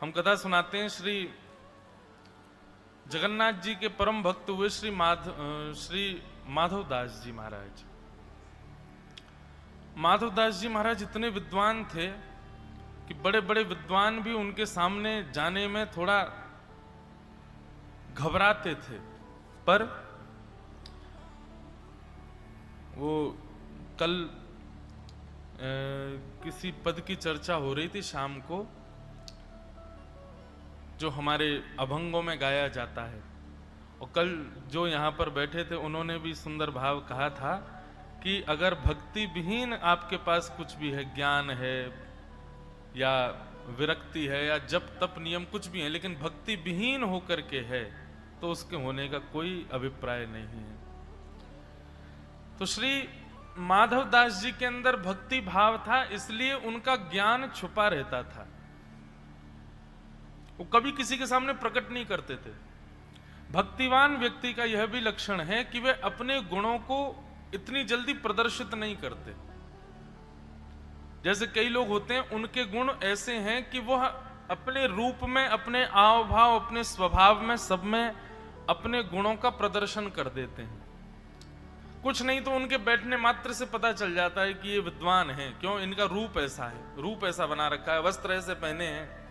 हम कथा सुनाते हैं श्री जगन्नाथ जी के परम भक्त हुए श्री माधवदास जी महाराज। माधवदास जी महाराज इतने विद्वान थे कि बड़े बड़े विद्वान भी उनके सामने जाने में थोड़ा घबराते थे। पर वो कल किसी पद की चर्चा हो रही थी शाम को, जो हमारे अभंगों में गाया जाता है, और कल जो यहाँ पर बैठे थे उन्होंने भी सुंदर भाव कहा था कि अगर भक्ति विहीन आपके पास कुछ भी है, ज्ञान है या विरक्ति है या जप तप नियम कुछ भी है, लेकिन भक्ति विहीन होकर के है तो उसके होने का कोई अभिप्राय नहीं है। तो श्री माधवदास जी के अंदर भक्ति भाव था, इसलिए उनका ज्ञान छुपा रहता था, वो कभी किसी के सामने प्रकट नहीं करते थे। भक्तिवान व्यक्ति का यह भी लक्षण है कि वे अपने गुणों को इतनी जल्दी प्रदर्शित नहीं करते। जैसे कई लोग होते हैं, उनके गुण ऐसे हैं कि वह अपने रूप में, अपने आव भाव, अपने स्वभाव में, सब में अपने गुणों का प्रदर्शन कर देते हैं। कुछ नहीं तो उनके बैठने मात्र से पता चल जाता है कि ये विद्वान हैं। क्यों? इनका रूप ऐसा है, रूप ऐसा बना रखा है, वस्त्र ऐसे पहने हैं,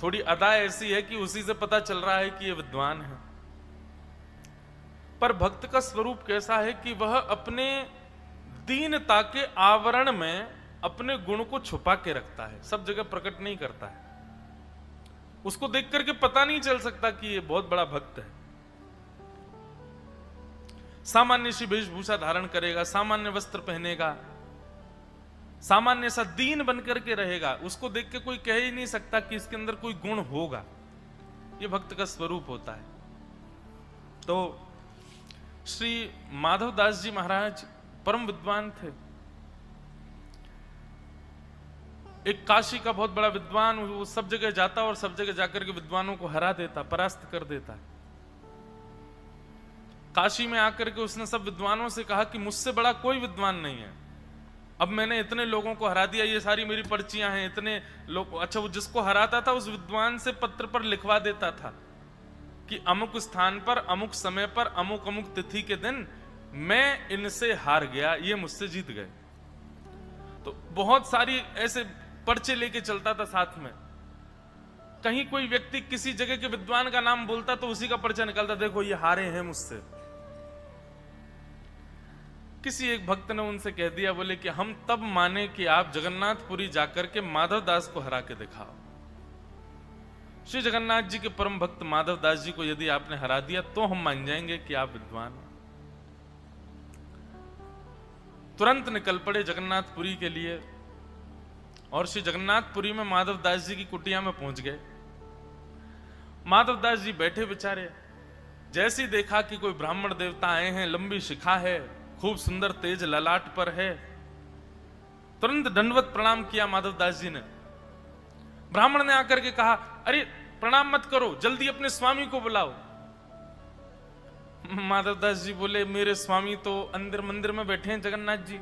थोड़ी अदा ऐसी है कि उसी से पता चल रहा है कि ये विद्वान है। पर भक्त का स्वरूप कैसा है कि वह अपने दीनता के आवरण में अपने गुण को छुपा के रखता है, सब जगह प्रकट नहीं करता है। उसको देख करके पता नहीं चल सकता कि ये बहुत बड़ा भक्त है। सामान्य सी वेशभूषा धारण करेगा, सामान्य वस्त्र पहनेगा, सामान्य सा दीन बनकर के रहेगा, उसको देख के कोई कह ही नहीं सकता कि इसके अंदर कोई गुण होगा। ये भक्त का स्वरूप होता है। तो श्री माधवदास जी महाराज परम विद्वान थे। एक काशी का बहुत बड़ा विद्वान, वो सब जगह जाता और सब जगह जाकर के विद्वानों को हरा देता, परास्त कर देता। काशी में आकर के उसने सब विद्वानों से कहा कि मुझसे बड़ा कोई विद्वान नहीं है। अब मैंने इतने लोगों को हरा दिया, ये सारी मेरी पर्चियां हैं, इतने लोग। अच्छा, वो जिसको हराता था उस विद्वान से पत्र पर लिखवा देता था कि अमुक स्थान पर, अमुक समय पर, अमुक अमुक तिथि के दिन मैं इनसे हार गया, ये मुझसे जीत गए। तो बहुत सारी ऐसे पर्चे लेके चलता था साथ में। कहीं कोई व्यक्ति किसी जगह के विद्वान का नाम बोलता तो उसी का पर्चा निकालता, देखो ये हारे हैं मुझसे। किसी एक भक्त ने उनसे कह दिया, बोले कि हम तब माने कि आप जगन्नाथपुरी जाकर के माधवदास को हरा के दिखाओ। श्री जगन्नाथ जी के परम भक्त माधवदास जी को यदि आपने हरा दिया तो हम मान जाएंगे कि आप विद्वान हो। तुरंत निकल पड़े जगन्नाथपुरी के लिए और श्री जगन्नाथपुरी में माधवदास जी की कुटिया में पहुंच गए। माधवदास जी बैठे बेचारे, जैसे ही देखा कि कोई ब्राह्मण देवता आए हैं, लंबी शिखा है, खूब सुंदर तेज ललाट पर है, तुरंत दंडवत प्रणाम किया माधवदास जी ने। ब्राह्मण ने आकर के कहा, अरे प्रणाम मत करो, जल्दी अपने स्वामी को बुलाओ। माधवदास जी बोले, मेरे स्वामी तो अंदर मंदिर में बैठे हैं जगन्नाथ जी।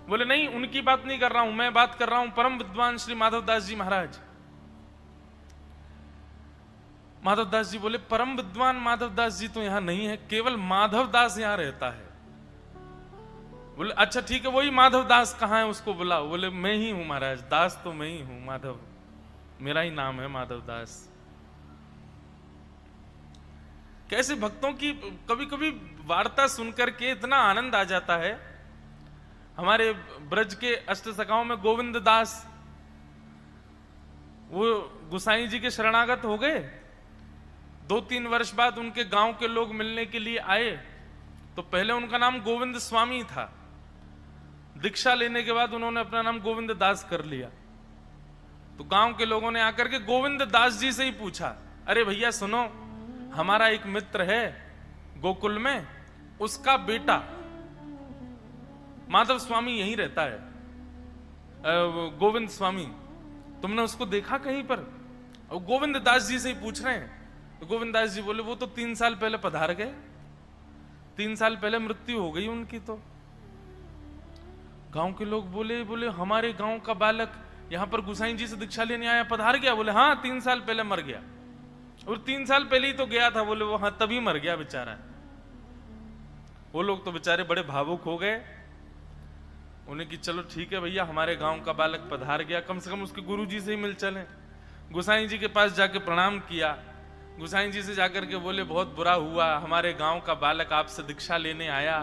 बोले, नहीं, उनकी बात नहीं कर रहा हूं, मैं बात कर रहा हूं परम विद्वान श्री माधवदास जी महाराज। माधवदास जी बोले, परम विद्वान माधवदास जी तो यहां नहीं है, केवल माधवदास यहां रहता है। बोले, अच्छा ठीक है, वही माधवदास कहाँ है, उसको बुलाओ। बोले, मैं ही हूं महाराज, दास तो मैं ही हूं, माधव मेरा ही नाम है माधवदास। कैसे भक्तों की कभी कभी वार्ता सुनकर के इतना आनंद आ जाता है। हमारे ब्रज के अष्ट सखाओं में गोविंद दास, वो गुसाई जी के शरणागत हो गए। 2-3 वर्ष बाद उनके गांव के लोग मिलने के लिए आए, तो पहले उनका नाम गोविंद स्वामी था। दीक्षा लेने के बाद उन्होंने अपना नाम गोविंद दास कर लिया। तो गांव के लोगों ने आकर के गोविंद दास जी से ही पूछा, अरे भैया सुनो, हमारा एक मित्र है गोकुल में, उसका बेटा माधव स्वामी यहीं रहता है, गोविंद स्वामी, तुमने उसको देखा कहीं पर? और गोविंद दास जी से ही पूछ रहे हैं। तो गोविंद दास जी बोले, वो तो 3 साल पहले पधार गए, 3 साल पहले मृत्यु हो गई उनकी। तो गांव के लोग बोले हमारे गांव का बालक यहां पर गुसाई जी से दीक्षा लेने आया, पधार गया? बोले हाँ, 3 साल पहले मर गया। और 3 साल पहले ही तो गया था। बोले वो हाँ, तभी मर गया बेचारा। वो लोग तो बेचारे बड़े भावुक हो गए। उन्हें कि चलो ठीक है भैया, हमारे गांव का बालक पधार गया, कम से कम उसके गुरुजी से ही मिल चले। गुसाई जी के पास जाके प्रणाम किया। गुसाई जी से जाकर के बोले बहुत बुरा हुआ, हमारे गांव का बालक आपसे दीक्षा लेने आया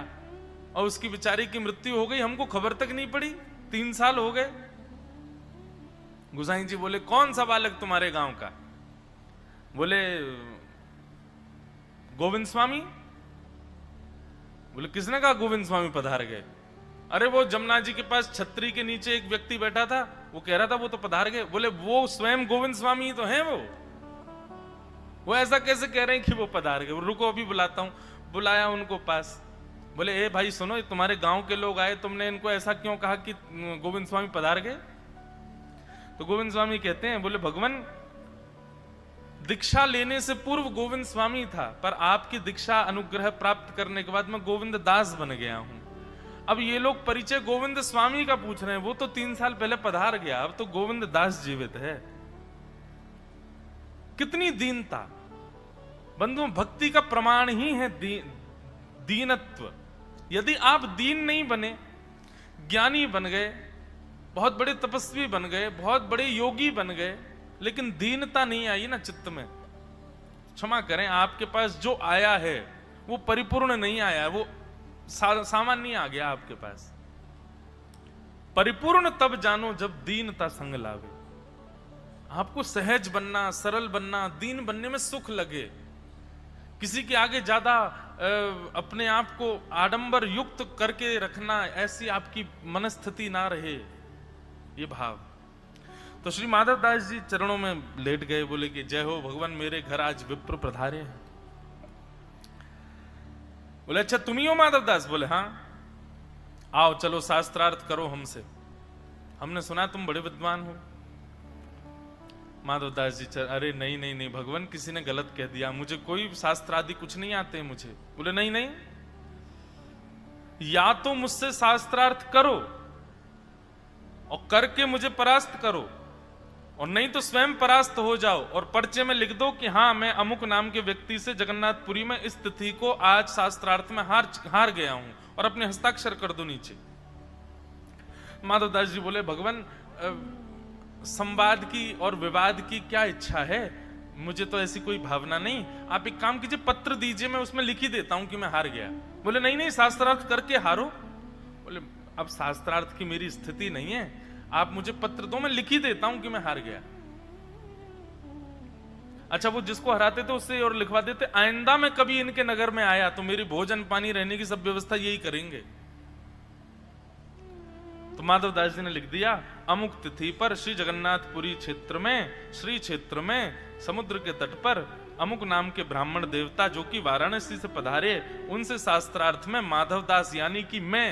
और उसकी बेचारी की मृत्यु हो गई, हमको खबर तक नहीं पड़ी, 3 साल हो गए। गुसाई जी बोले कौन सा बालक तुम्हारे गांव का? बोले गोविंद स्वामी। बोले किसने कहा गोविंद स्वामी पधार गए? अरे वो जमुना जी के पास छतरी के नीचे एक व्यक्ति बैठा था, वो कह रहा था वो तो पधार गए। बोले वो स्वयं गोविंद स्वामी ही तो हैं वो ऐसा कैसे कह रहे हैं कि वो पधार गए? रुको अभी बुलाता हूं। बुलाया उनको पास। बोले ए भाई सुनो, तुम्हारे गांव के लोग आए, तुमने इनको ऐसा क्यों कहा कि गोविंद स्वामी पधार गए? तो गोविंद स्वामी कहते हैं, बोले भगवान, दीक्षा लेने से पूर्व गोविंद स्वामी था, पर आपकी दीक्षा अनुग्रह प्राप्त करने के बाद मैं गोविंद दास बन गया हूं। अब ये लोग परिचय गोविंद स्वामी का पूछ रहे हैं, वो तो 3 साल पहले पधार गया, अब तो गोविंद दास जीवित है। कितनी दीनता बंधुओं, भक्ति का प्रमाण ही है दीनत्व। यदि आप दीन नहीं बने, ज्ञानी बन गए, बहुत बड़े तपस्वी बन गए, बहुत बड़े योगी बन गए, लेकिन दीनता नहीं आई ना चित्त में, क्षमा करें, आपके पास जो आया है वो परिपूर्ण नहीं आया, वो सामान्य आ गया आपके पास। परिपूर्ण तब जानो जब दीनता संग लावे। आपको सहज बनना, सरल बनना, दीन बनने में सुख लगे। किसी के आगे ज्यादा अपने आप को आडंबर युक्त करके रखना, ऐसी आपकी मनस्थिति ना रहे, ये भाव। तो श्री माधव दास जी चरणों में लेट गए, बोले कि जय हो भगवान, मेरे घर आज विप्र पधारे हैं। बोले अच्छा तुम ही हो माधव दास? बोले हाँ। आओ चलो शास्त्रार्थ करो हमसे, हमने सुना तुम बड़े विद्वान हो। माधव दास जी अरे नहीं नहीं नहीं भगवान, किसी ने गलत कह दिया, मुझे कोई शास्त्र आदि कुछ नहीं आते मुझे। बोले नहीं नहीं, या तो मुझसे शास्त्रार्थ करो और करके मुझे परास्त करो, और नहीं तो स्वयं परास्त हो जाओ और पर्चे में लिख दो कि हाँ मैं अमुक नाम के व्यक्ति से जगन्नाथपुरी में इस तिथि को आज शास्त्रार्थ में हार गया हूं, और अपने हस्ताक्षर कर दो नीचे। माधव दास जी बोले भगवान, संवाद की और विवाद की क्या इच्छा है, मुझे तो ऐसी कोई भावना नहीं, आप एक काम कीजिए पत्र दीजिए, मैं उसमें लिख ही देता हूं कि मैं हार गया। बोले नहीं नहीं, शास्त्रार्थ करके हारो। बोले अब शास्त्रार्थ की मेरी स्थिति नहीं है, आप मुझे पत्र दो, मैं लिख ही देता हूं कि मैं हार गया। अच्छा वो जिसको हराते थे उससे और लिखवा देते, आइंदा मैं कभी इनके नगर में आया तो मेरी भोजन पानी रहने की सब व्यवस्था यही करेंगे। तो माधव दास जी ने लिख दिया, अमुक तिथि पर श्री जगन्नाथपुरी क्षेत्र में, श्री क्षेत्र में समुद्र के तट पर अमुक नाम के ब्राह्मण देवता जो कि वाराणसी से पधारे, उनसे शास्त्रार्थ में माधव दास यानी कि मैं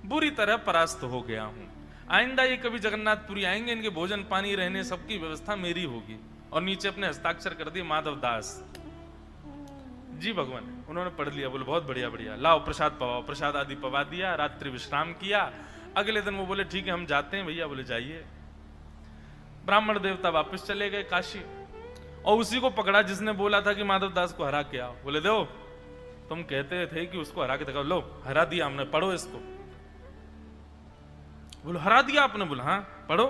बुरी तरह परास्त हो गया हूं। आइंदा ये कभी जगन्नाथपुरी आएंगे, इनके भोजन पानी रहने सबकी व्यवस्था मेरी होगी। और नीचे अपने हस्ताक्षर कर दिए माधव दास जी भगवान। उन्होंने पढ़ लिया, बोले बहुत बढ़िया बढ़िया, लाओ प्रसाद पवाओ। प्रसाद आदि पवा दिया, रात्रि विश्राम किया। अगले दिन वो बोले ठीक है हम जाते हैं भैया। बोले जाइए। ब्राह्मण देवता वापस चले गए काशी, और उसी को पकड़ा जिसने बोला था कि माधव दास को हरा के आओ। बोले दो, तुम कहते थे कि उसको हरा के दिखाओ, लो हरा दिया हमने, पढ़ो इसको। बोलो हरा दिया आपने? बोला हाँ पढ़ो।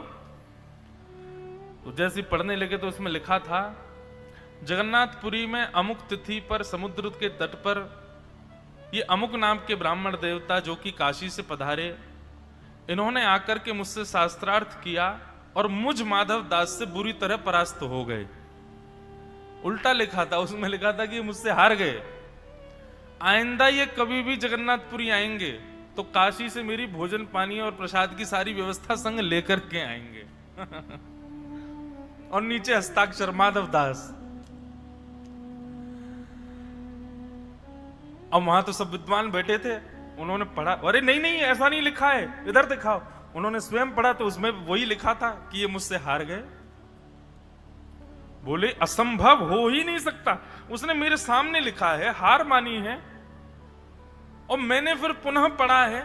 तो जैसे पढ़ने लगे तो उसमें लिखा था, जगन्नाथपुरी में अमुक तिथि पर समुद्र के तट पर ये अमुक नाम के ब्राह्मण देवता जो कि काशी से पधारे, इन्होंने आकर के मुझसे शास्त्रार्थ किया और मुझ माधव दास से बुरी तरह परास्त हो गए। उल्टा लिखा था, उसमें लिखा था कि ये मुझसे हार गए। आइंदा ये कभी भी जगन्नाथपुरी आएंगे तो काशी से मेरी भोजन पानी और प्रसाद की सारी व्यवस्था संग लेकर के आएंगे। और नीचे हस्ताक्षर माधव दास। अब वहां तो सब विद्वान बैठे थे, उन्होंने पढ़ा, अरे नहीं नहीं ऐसा नहीं लिखा है, इधर दिखाओ। उन्होंने स्वयं पढ़ा तो उसमें वही लिखा था कि ये मुझसे हार गए। बोले असंभव हो ही नहीं सकता, उसने मेरे सामने लिखा है, हार मानी है, और मैंने फिर पुनः पढ़ा है,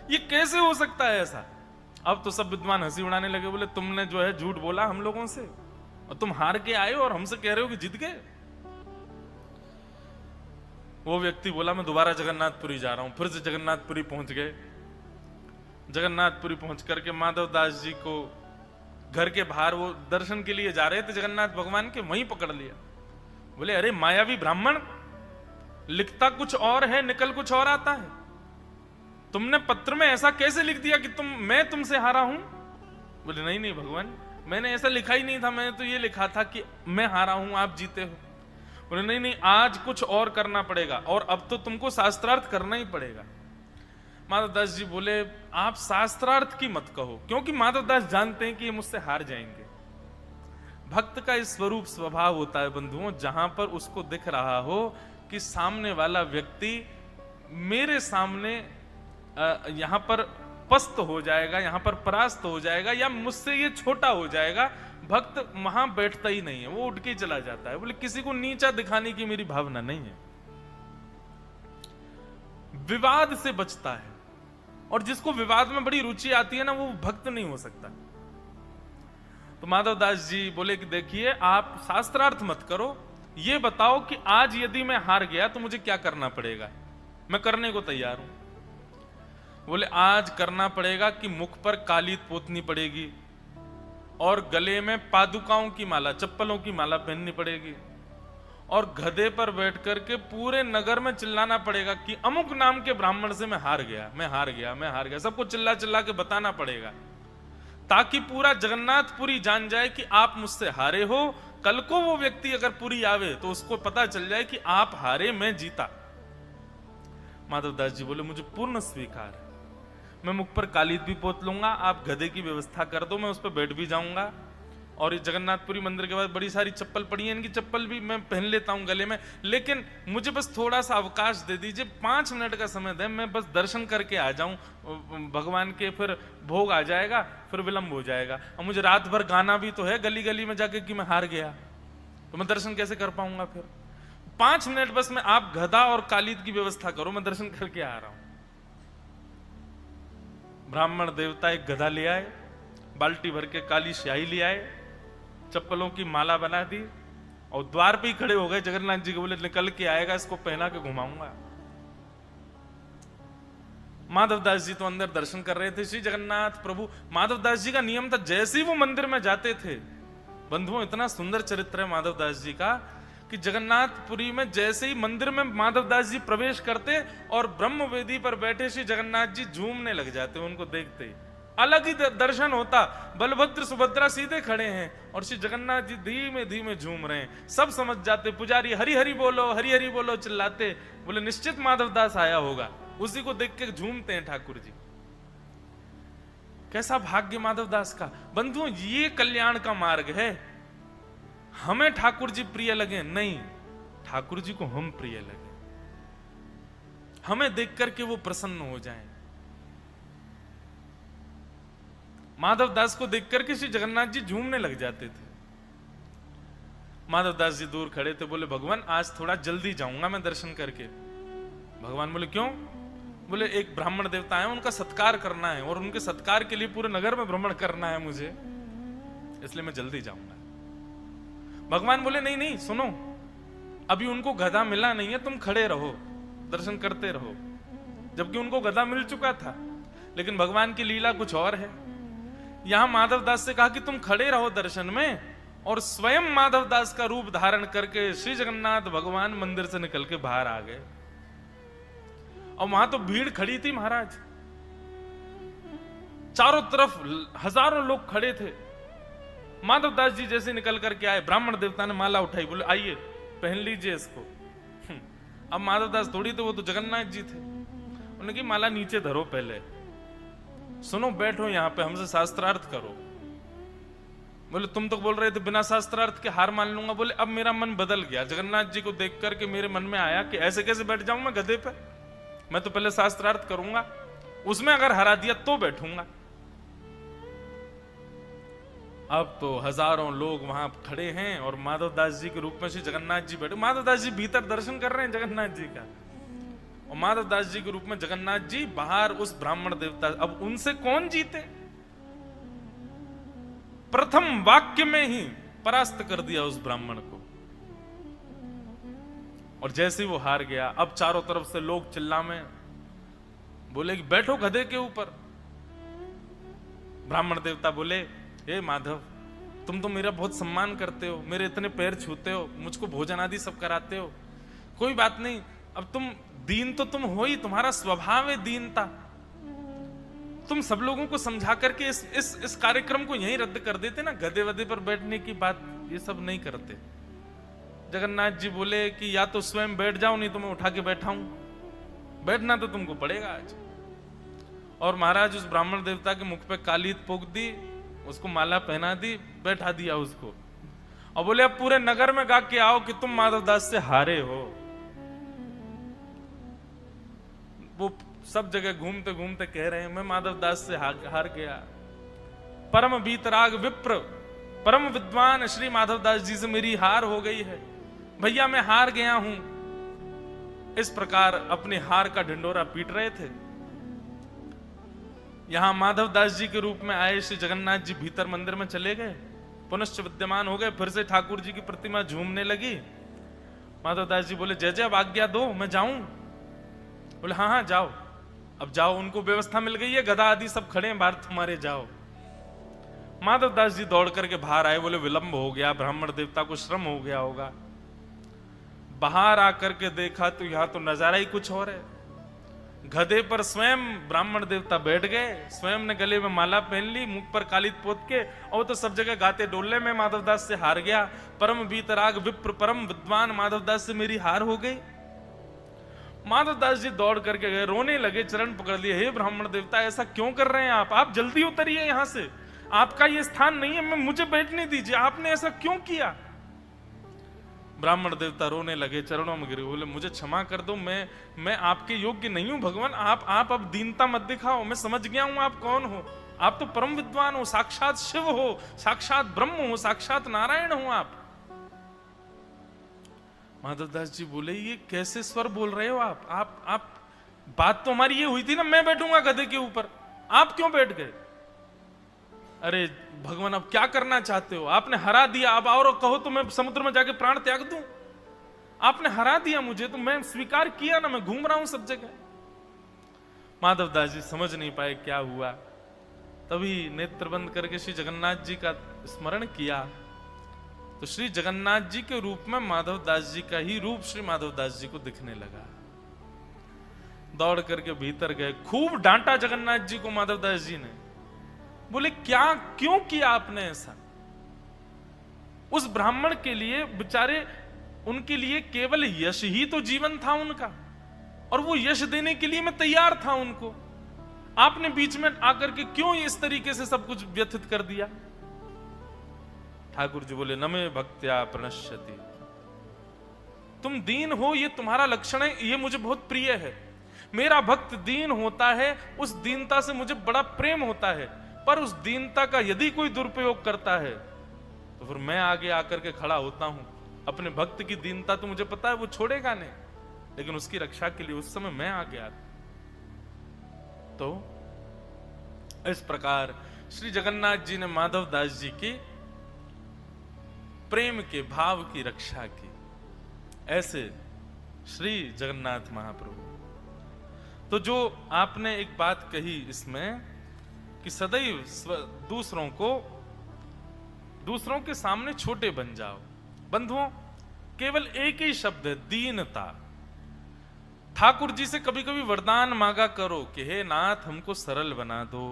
ये कैसे हो सकता है ऐसा? अब तो सब विद्वान हंसी उड़ाने लगे, बोले तुमने जो है झूठ बोला हम लोगों से, और तुम हार के आए हो और हमसे कह रहे हो कि जीत गए। वो व्यक्ति बोला मैं दोबारा जगन्नाथपुरी जा रहा हूं। फिर से जगन्नाथपुरी पहुंच गए। जगन्नाथपुरी पहुंच करके माधव दास जी को घर के बाहर, वो दर्शन के लिए जा रहे थे जगन्नाथ भगवान के, वहीं पकड़ लिया। बोले अरे मायावी ब्राह्मण, लिखता कुछ और है, निकल कुछ और आता है। तुमने पत्र में ऐसा कैसे लिख दिया कि मैं तुमसे हारा हूं? बोले नहीं नहीं भगवान, मैंने ऐसा लिखा ही नहीं था, मैंने तो ये लिखा था कि मैं हारा हूं, आप जीते हो। बोले नहीं नहीं, आज कुछ और करना पड़ेगा, और अब तो तुमको शास्त्रार्थ करना ही पड़ेगा। माधवदास जी बोले आप शास्त्रार्थ की मत कहो, क्योंकि माधवदास जानते हैं कि ये मुझसे हार जाएंगे। भक्त का इस स्वरूप स्वभाव होता है बंधुओं, जहां पर उसको दिख रहा हो कि सामने वाला व्यक्ति मेरे सामने यहां पर पस्त हो जाएगा, यहां पर परास्त हो जाएगा, या मुझसे ये छोटा हो जाएगा, भक्त वहां बैठता ही नहीं है, वो उठ के चला जाता है। बोले किसी को नीचा दिखाने की मेरी भावना नहीं है। विवाद से बचता है, और जिसको विवाद में बड़ी रुचि आती है ना, वो भक्त नहीं हो सकता। तो माधवदास जी बोले कि देखिए आप शास्त्रार्थ मत करो, ये बताओ कि आज यदि मैं हार गया तो मुझे क्या करना पड़ेगा, मैं करने को तैयार हूं। बोले आज करना पड़ेगा कि मुख पर कालीत पोतनी पड़ेगी, और गले में पादुकाओं की माला, चप्पलों की माला पहननी पड़ेगी, और गधे पर बैठ करके पूरे नगर में चिल्लाना पड़ेगा कि अमुक नाम के ब्राह्मण से मैं हार गया, मैं हार गया, मैं हार गया। सबको चिल्ला चिल्ला के बताना पड़ेगा, ताकि पूरा जगन्नाथपुरी जान जाए कि आप मुझसे हारे हो। कल को वो व्यक्ति अगर पुरी आवे तो उसको पता चल जाए कि आप हारे, मैं जीता। माधवदास जी बोले मुझे पूर्ण स्वीकार है, मैं मुख पर कालीद भी पोत लूंगा, आप गधे की व्यवस्था कर दो, मैं उस पर बैठ भी जाऊंगा, और ये जगन्नाथपुरी मंदिर के बाद बड़ी सारी चप्पल पड़ी है, इनकी चप्पल भी मैं पहन लेता हूं गले में, लेकिन मुझे बस थोड़ा सा अवकाश दे दीजिए, 5 मिनट का समय दें, मैं बस दर्शन करके आ जाऊं भगवान के, फिर भोग आ जाएगा, फिर विलंब हो जाएगा। और मुझे रात भर गाना भी तो है गली गली में जाके कि मैं हार गया, तो मैं दर्शन कैसे कर पाऊंगा। फिर 5 मिनट बस मैं, आप गधा और कालीद की व्यवस्था करो, मैं दर्शन करके आ रहा हूं। ब्राह्मण देवता एक गधा ले आए, बाल्टी भर के काली स्याही ले आए, चप्पलों की माला बना दी, और द्वार पे ही खड़े हो गए जगन्नाथ जी के। बोले निकल के आएगा, इसको पहना के घुमाऊंगा। माधवदास जी तो अंदर दर्शन कर रहे थे, श्री जगन्नाथ प्रभु। माधवदास जी का नियम था, जैसे ही वो मंदिर में जाते थे, बंधुओं इतना सुंदर चरित्र है माधवदास जी का, कि जगन्नाथपुरी में जैसे ही मंदिर में माधवदास जी प्रवेश करते और ब्रह्म वेदी पर बैठे श्री जगन्नाथ जी झूमने लग जाते उनको देखते ही। अलग ही दर्शन होता, बलभद्र सुभद्रा सीधे खड़े हैं और श्री जगन्नाथ जी धीमे धीमे झूम रहे हैं। सब समझ जाते, पुजारी हरि हरि बोलो चिल्लाते। बोले निश्चित माधवदास आया होगा, उसी को देख के झूमते हैं ठाकुर जी। कैसा भाग्य माधवदास का। बंधुओं ये कल्याण का मार्ग है। हमें ठाकुर जी प्रिय लगे नहीं, ठाकुर जी को हम प्रिय लगे, हमें देख करके वो प्रसन्न हो जाएं। माधवदास को देख करके श्री जगन्नाथ जी झूमने लग जाते थे। माधवदास जी दूर खड़े थे, बोले भगवान आज थोड़ा जल्दी जाऊंगा मैं दर्शन करके। भगवान बोले क्यों? बोले एक ब्राह्मण देवता है, उनका सत्कार करना है, और उनके सत्कार के लिए पूरे नगर में भ्रमण करना है मुझे, इसलिए मैं जल्दी जाऊंगा। भगवान बोले नहीं नहीं सुनो, अभी उनको गधा मिला नहीं है, तुम खड़े रहो दर्शन करते रहो। जबकि उनको गधा मिल चुका था, लेकिन भगवान की लीला कुछ और है। यहां माधवदास से कहा कि तुम खड़े रहो दर्शन में, और स्वयं माधवदास का रूप धारण करके श्री जगन्नाथ भगवान मंदिर से निकल के बाहर आ गए। और वहां तो भीड़ खड़ी थी महाराज, चारों तरफ हजारों लोग खड़े थे। माधवदास जी जैसे निकल करके आए, ब्राह्मण देवता ने माला उठाई, बोले आइए पहन लीजिए इसको। अब माधवदास थोड़ी थे, वो तो जगन्नाथ जी थे। उन्होंने कहा माला नीचे धरो, पहले सुनो, बैठो यहां पे, हमसे शास्त्रार्थ करो। बोले तुम तो बोल रहे थे बिना शास्त्रार्थ के हार मान लूंगा। बोले अब मेरा मन बदल गया, जगन्नाथ जी को देख करके मेरे मन में आया कि ऐसे कैसे बैठ जाऊं मैं गधे पे, मैं तो पहले शास्त्रार्थ करूंगा, उसमें अगर हरा दिया तो बैठूंगा। अब तो हजारों लोग वहां खड़े हैं और माधवदास जी के रूप में श्री जगन्नाथ जी बैठे। माधवदास जी भीतर दर्शन कर रहे हैं जगन्नाथ जी का, और माधवदास जी के रूप में जगन्नाथ जी बाहर उस ब्राह्मण देवता। अब उनसे कौन जीते? प्रथम वाक्य में ही परास्त कर दिया उस ब्राह्मण को। और जैसे ही वो हार गया, अब चारों तरफ से लोग चिल्लामे, बोले कि बैठो गधे के ऊपर। ब्राह्मण देवता बोले, हे माधव, तुम तो मेरा बहुत सम्मान करते हो, मेरे इतने पैर छूते हो, मुझको भोजन आदि सब कराते हो, कोई बात नहीं, अब तुम दीन तो तुम हो ही, तुम्हारा स्वभाव है दीनता, तुम सब लोगों को समझा करके इस कार्यक्रम को यहीं रद्द कर देते ना, गधे वधे पर बैठने की बात ये सब नहीं करते। जगन्नाथ जी बोले कि या तो स्वयं बैठ जाओ, नहीं तो मैं उठा के बैठाऊं, बैठना तो तुमको पड़ेगा आज। और महाराज उस ब्राह्मण देवता के मुख पे कालीत पोक दी, उसको माला पहना दी, बैठा दिया उसको, और बोले अब पूरे नगर में गा के आओ कि तुम माधवदास से हारे हो। वो सब जगह घूमते घूमते कह रहे हैं, मैं माधवदास से हार गया। परम वीतराग विप्र, परम विद्वान श्री माधवदास जी से मेरी हार हो गई है, भैया मैं हार गया हूं। इस प्रकार अपने हार का ढिंडोरा पीट रहे थे। यहां माधवदास जी के रूप में आए श्री जगन्नाथ जी भीतर मंदिर में चले गए, पुनश्च विद्यमान हो गए, फिर से ठाकुर जी की प्रतिमा झूमने लगी। माधवदास जी बोले, जय जय, अब आज्ञा दो, मैं जाऊं? बोले हाँ हाँ जाओ, अब जाओ, उनको व्यवस्था मिल गई है, गधा आदि सब खड़े हैं बाहर, तुम्हारे जाओ। माधवदास जी दौड़ करके बाहर आए, बोले विलंब हो गया, ब्राह्मण देवता को श्रम हो गया होगा। बाहर आकर के देखा तो यहां तो नजारा ही कुछ और है। गधे पर स्वयं ब्राह्मण देवता बैठ गए, स्वयं ने गले में माला पहन ली, मुख पर कालित पोत के, और तो सब जगह गाते डोलने में माधवदास से हार गया। परम वीतराग विप्र, परम विद्वान माधवदास से मेरी हार हो गई। माधवदास जी दौड़ करके गए, रोने लगे, चरण पकड़ लिए, हे ब्राह्मण देवता ऐसा क्यों कर रहे हैं आप जल्दी उतरिए यहां से, आपका ये स्थान नहीं है, मुझे बैठने दीजिए, आपने ऐसा क्यों किया? ब्राह्मण देवता रोने लगे, चरणों में गिरे, बोले मुझे क्षमा कर दो, मैं आपके योग्य नहीं हूं भगवान, आप अब दीनता मत दिखाओ, मैं समझ गया हूं आप कौन हो, आप तो परम विद्वान हो, साक्षात शिव हो, साक्षात ब्रह्म हो, साक्षात नारायण हो आप। माधवदास जी बोले, ये कैसे स्वर बोल रहे हो आप बात तो हमारी ये हुई थी ना, मैं बैठूंगा गधे के ऊपर, आप क्यों बैठ गए? अरे भगवान अब क्या करना चाहते हो, आपने हरा दिया, अब और कहो तो मैं समुद्र में जाके प्राण त्याग दूं, आपने हरा दिया मुझे, तो मैं स्वीकार किया ना, मैं घूम रहा हूं सब जगह। माधवदास जी समझ नहीं पाए क्या हुआ, तभी नेत्र बंद करके श्री जगन्नाथ जी का स्मरण किया, तो श्री जगन्नाथ जी के रूप में माधवदास जी का ही रूप श्री माधवदास जी को दिखने लगा। दौड़ करके भीतर गए, खूब डांटा जगन्नाथ जी को माधवदास जी ने, बोले क्या क्यों किया आपने ऐसा? उस ब्राह्मण के लिए बेचारे, उनके लिए केवल यश ही तो जीवन था उनका, और वो यश देने के लिए मैं तैयार था उनको, आपने बीच में आकर के क्यों इस तरीके से सब कुछ व्यथित कर दिया? ठाकुर जी बोले, नमे भक्त्या प्रणश्यति, तुम दीन हो, ये तुम्हारा लक्षण है, ये मुझे बहुत प्रिय है, मेरा भक्त दीन होता है, उस दीनता से मुझे बड़ा प्रेम होता है, पर उस दीनता का यदि कोई दुरुपयोग करता है तो फिर मैं आगे आकर के खड़ा होता हूं। अपने भक्त की दीनता तो मुझे पता है वो छोड़ेगा नहीं, लेकिन उसकी रक्षा के लिए उस समय मैं आगे आता। तो इस प्रकार श्री जगन्नाथ जी ने माधवदास जी की प्रेम के भाव की रक्षा की। ऐसे श्री जगन्नाथ महाप्रभु। तो जो आपने एक बात कही इसमें कि सदैव दूसरों के सामने छोटे बन जाओ। बंधुओं, केवल एक ही शब्द है, दीनता। ठाकुर जी से कभी कभी वरदान मांगा करो कि हे नाथ हमको सरल बना दो,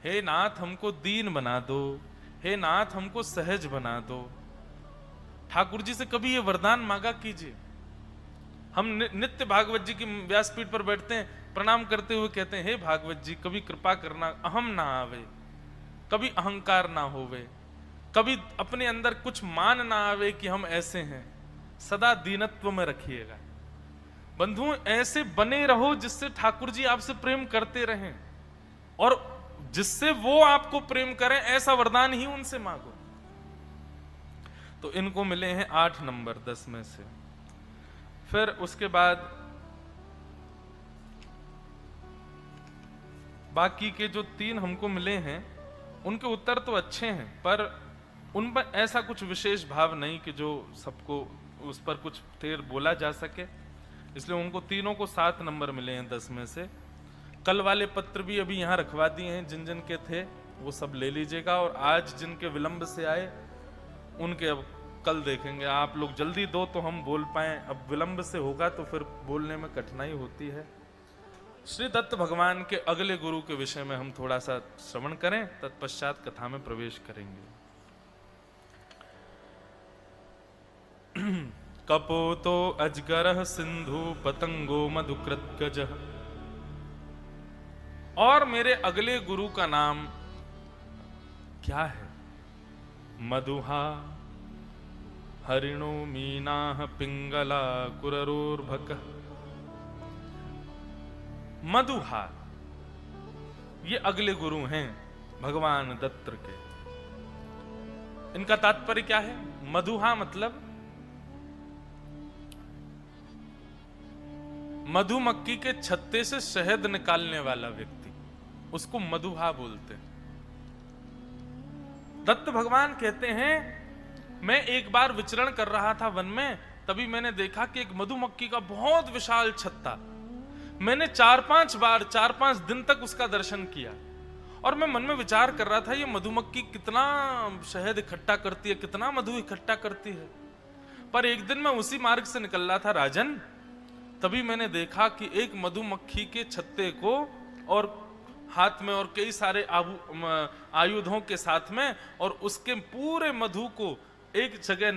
हे नाथ हमको दीन बना दो, हे नाथ हमको सहज बना दो। ठाकुर जी से कभी ये वरदान मांगा कीजिए। हम नित्य भागवत जी की व्यासपीठ पर बैठते हैं, प्रणाम करते हुए कहते हैं, हे भागवत जी कभी कृपा करना, अहम ना आवे, कभी अहंकार ना होवे, कभी अपने अंदर कुछ मान ना आवे कि हम ऐसे हैं, सदा दीनत्व में रखिएगा। बंधुओं, ऐसे बने रहो जिससे ठाकुर जी आपसे प्रेम करते रहें, और जिससे वो आपको प्रेम करें, ऐसा वरदान ही उनसे मांगो। तो इनको मिले हैं 8 नंबर 10 में से। फिर उसके बाद बाकी के जो 3 हमको मिले हैं, उनके उत्तर तो अच्छे हैं, पर उन पर ऐसा कुछ विशेष भाव नहीं कि जो सबको उस पर कुछ देर बोला जा सके, इसलिए उनको तीनों को 7 नंबर मिले हैं 10 में से। कल वाले पत्र भी अभी यहाँ रखवा दिए हैं, जिन जिन के थे वो सब ले लीजिएगा, और आज जिनके विलंब से आए उनके अब कल देखेंगे। आप लोग जल्दी दो तो हम बोल पाएं, अब विलंब से होगा तो फिर बोलने में कठिनाई होती है। श्री दत्त भगवान के अगले गुरु के विषय में हम थोड़ा सा श्रवण करें, तत्पश्चात कथा में प्रवेश करेंगे। कपोतो अजगरः सिंधु पतंगो मधुकृत गजः। और मेरे अगले गुरु का नाम क्या है? मधुहा हरिणो मीनाः पिंगला कुररोर्भकः। मधुहा ये अगले गुरु हैं भगवान दत्त के। इनका तात्पर्य क्या है? मधुहा मतलब मधुमक्खी के छत्ते से शहद निकालने वाला व्यक्ति, उसको मधुहा बोलते हैं। दत्त भगवान कहते हैं, मैं एक बार विचरण कर रहा था वन में, तभी मैंने देखा कि एक मधुमक्खी का बहुत विशाल छत्ता, मैंने 4-5 दिन तक उसका दर्शन किया, और मैं मन में विचार कर रहा था ये मधुमक्खी कितना शहद इकट्ठा करती है, कितना मधु इकट्ठा करती है। पर एक दिन मैं उसी मार्ग से निकल रहा था राजन, तभी मैंने देखा कि एक मधुमक्खी के छत्ते को और हाथ में और कई सारे आयुधों के साथ में, और उसके पूरे मधु को एक जगह